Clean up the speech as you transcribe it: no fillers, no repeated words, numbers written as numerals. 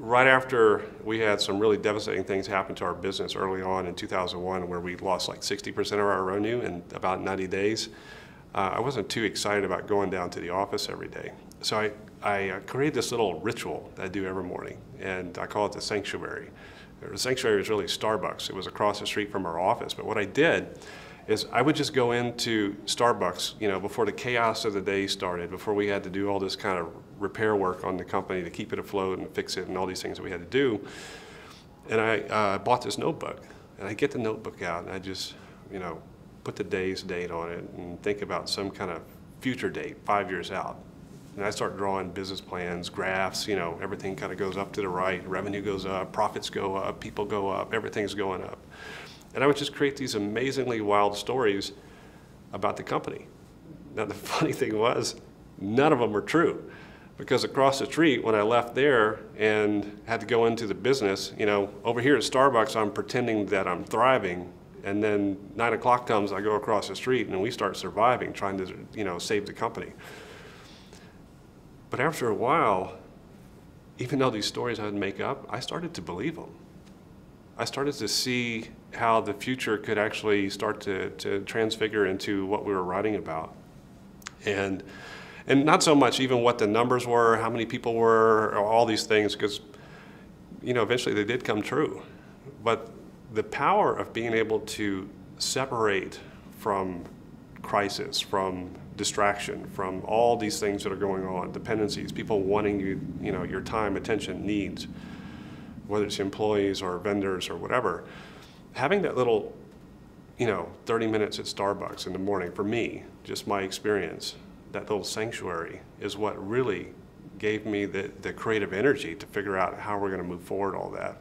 right after we had some really devastating things happen to our business early on in 2001, where we lost like 60% of our revenue in about 90 days, I wasn't too excited about going down to the office every day. So I created this little ritual that I do every morning, and I call it the sanctuary. The sanctuary was really Starbucks. It was across the street from our office. But what I did is I would just go into Starbucks, before the chaos of the day started, before we had to do all this kind of repair work on the company to keep it afloat and fix it and all these things that we had to do. And I bought this notebook, and I get the notebook out, and I just, put the day's date on it and think about some kind of future date, 5 years out. And I start drawing business plans, graphs, everything kind of goes up to the right, revenue goes up, profits go up, people go up, everything's going up. And I would just create these amazingly wild stories about the company. Now the funny thing was, none of them were true. Because across the street, when I left there and had to go into the business, over here at Starbucks, I'm pretending that I'm thriving. And then 9 o'clock comes, I go across the street and we start surviving, trying to, save the company. But after a while, even though these stories I would make up, I started to believe them. I started to see how the future could actually start to transfigure into what we were writing about. And not so much even what the numbers were, how many people were, or all these things, because eventually they did come true. But the power of being able to separate from crisis, from distraction, from all these things that are going on, dependencies, people wanting your time, attention, needs, whether it's employees or vendors or whatever, having that little 30 minutes at Starbucks in the morning, for me, just my experience, that little sanctuary is what really gave me the creative energy to figure out how we're going to move forward all that.